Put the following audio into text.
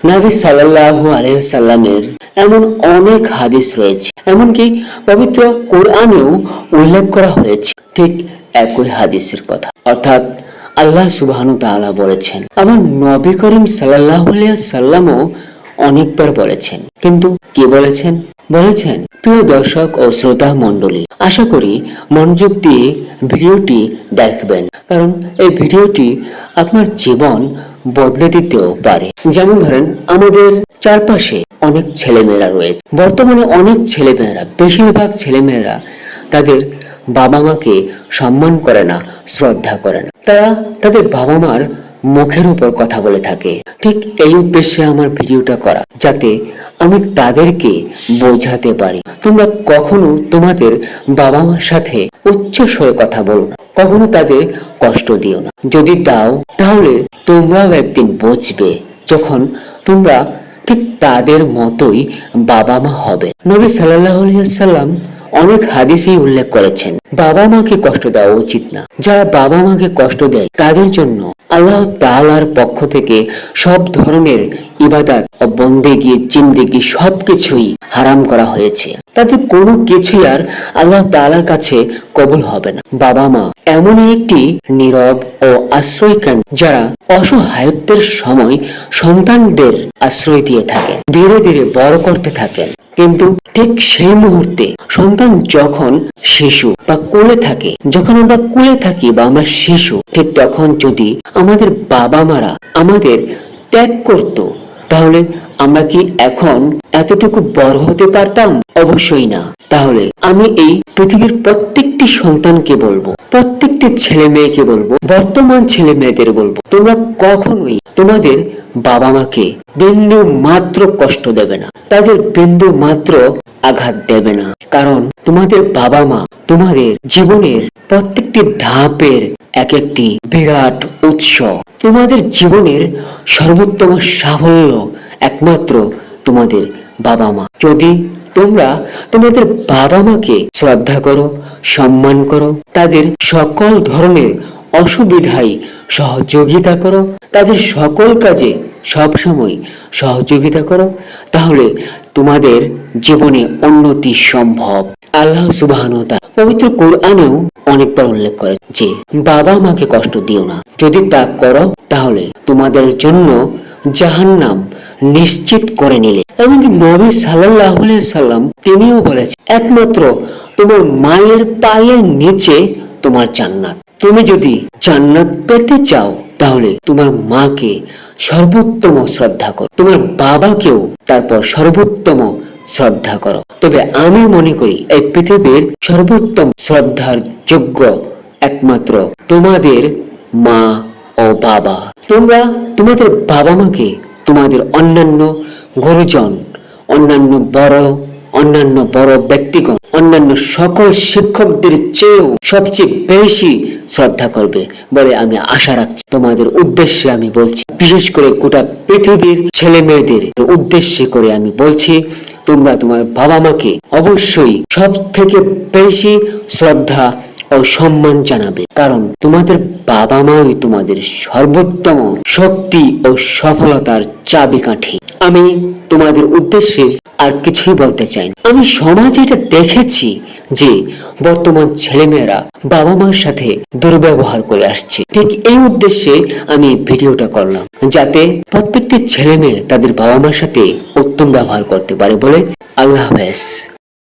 নবী সাল্লাল্লাহু আলাইহি ওয়াসাল্লামের এমন অনেক হাদিস রয়েছে, এমনকি পবিত্র কোরআনেও উল্লেখ করা হয়েছে ঠিক একই হাদিসের কথা। অর্থাৎ আল্লাহ সুবহানাহু তাআলা বলেছেন, আমার নবী করিম সাল্লাল্লাহু আলাইহি ওয়াসাল্লামও অনেকবার বলেছেন। কিন্তু কি বলেছেন? বলেছেন, প্রিয় দর্শক ও শ্রোতা মণ্ডলী, আশা করি মনোযোগ দিয়ে ভিডিওটি দেখবেন, কারণ এই ভিডিওটি আপনার জীবন বদলে দিতেও পারে। যেমন ধরেন, আমাদের চারপাশে অনেক ছেলেমেয়েরা রয়েছে। বর্তমানে অনেক ছেলেমেয়েরা, বেশিরভাগ ছেলেমেয়েরা তাদের বাবা মাকে সম্মান করে না, শ্রদ্ধা করে না। তারা তাদের বাবা মার মুখের উপর কথা বলে থাকে। ঠিক এই উদ্দেশ্যে আমার ভিডিওটা করা, যাতে আমি তাদেরকে বোঝাতে পারি, তোমরা কখনো তোমাদের বাবা মার সাথে উচ্চ স্বরে কথা বলো না, কখনো তাদের কষ্ট দিও না। যদি দাও, তাহলে তোমরাও একদিন বুঝবে যখন তোমরা ঠিক তাদের মতোই বাবা মা হবে। নবী সাল্লাল্লাহু আলাইহি ওয়াসাল্লাম অনেক হাদিসেই উল্লেখ করেছেন, বাবা মাকে কষ্ট দেওয়া উচিত না। যারা বাবা মাকে কষ্ট দেয় তাদের জন্য আল্লাহ তাআলার পক্ষ থেকে সব ধরনের ইবাদত ও বন্দেগী, জিন্দেগি সবকিছুই হারাম করা হয়েছে। তাদের কোনো কিছুই আর আল্লাহ তাআলার কাছে কবুল হবে না। বাবা মা এমন একটি নীরব ও আশ্রয়কান, যারা অসহায়ত্বের সময় সন্তানদের আশ্রয় দিয়ে থাকেন, ধীরে ধীরে বড় করতে থাকেন। কিন্তু ঠিক সেই মুহূর্তে সন্তান যখন শিশু বা কোলে থাকে, যখন আমরা কোলে থাকি বা আমরা শিশু, ঠিক তখন যদি আমাদের বাবা মারা আমাদের ত্যাগ করত, তাহলে আমরা কি এখন এতটুকু বড় হতে পারতাম? অবশ্যই না। তাহলে আমি এই পৃথিবীর প্রত্যেকটি সন্তানকে বলবো, প্রত্যেকটি ছেলে মেয়েকে বলবো, বর্তমান ছেলে মেয়েদের বলবো, তোমরা কখনোই তোমাদের বাবা মাকে বিন্দু মাত্র কষ্ট দেবে না, তাদের বিন্দু মাত্র আঘাত দেবে না। কারণ তোমাদের বাবা মা তোমাদের জীবনের প্রত্যেকটি ধাপের এক একটি বিরাট উৎস। তোমাদের জীবনের সর্বোত্তম সাফল্য একমাত্র তোমাদের বাবা মা। যদি তোমরা তোমাদের বাবা মাকে শ্রদ্ধা করো, সম্মান করো, তাদের সকল ধরনের অসুবিধায় সহযোগিতা করো, তাদের সকল কাজে সবসময় সহযোগিতা করো, তাহলে তোমাদের জীবনে উন্নতি সম্ভব। আল্লাহ সুবহানাহু ওয়া তাআলা পবিত্র কোরআনেও অনেকবার উল্লেখ করে যে বাবা মাকে কষ্ট দিও না। যদি তা করো, তাহলে তোমাদের জন্য জাহান্নাম নিশ্চিত করে নিলে। এমনকি নবী সাল্লাল্লাহু আলাইহি ওয়াসাল্লাম তিনিও বলেছেন, একমাত্র তোমার মায়ের পায়ের নিচে তোমার জান্নাত। তুমি যদি জান্নাত পেতে চাও, তাহলে তোমার মাকে সর্বোত্তম শ্রদ্ধা করো, তোমার বাবাকেও তারপর সর্বোত্তম শ্রদ্ধা করো। তবে আমি মনে করি এই পৃথিবীর সর্বোত্তম শ্রদ্ধার যোগ্য একমাত্র তোমাদের মা ও বাবা। তোমরা তোমাদের বাবা মাকে তোমাদের অন্যান্য গুরুজন, অন্যান্য বড় ব্যক্তিগণ, অন্যান্য সকল শিক্ষকদের চেয়েও সবচেয়ে বেশি শ্রদ্ধা করবে বলে আমি আশা রাখছি। তোমাদের উদ্দেশ্যে আমি বলছি, বিশেষ করে গোটা পৃথিবীর ছেলে মেয়েদের উদ্দেশ্যে করে আমি বলছি, তোমরা তোমার বাবা মাকে অবশ্যই সব থেকে বেশি শ্রদ্ধা ও সম্মান জানাবে, কারণ তোমাদের বাবা মাই তোমাদের সর্বোত্তম শক্তি ও সফলতার চাবিকাঠি। আমি তোমাদের উদ্দেশ্যে আর কিছুই বলতে চাই না। আমি সমাজে এটা দেখেছি যে বর্তমান ছেলেমেয়েরা বাবা মার সাথে দুর্ব্যবহার করে আসছে। ঠিক এই উদ্দেশ্যে আমি ভিডিওটা করলাম, যাতে প্রত্যেকটি ছেলে মেয়ে তাদের বাবা মার সাথে উত্তম ব্যবহার করতে পারে বলে। আল্লাহ হাফেজ।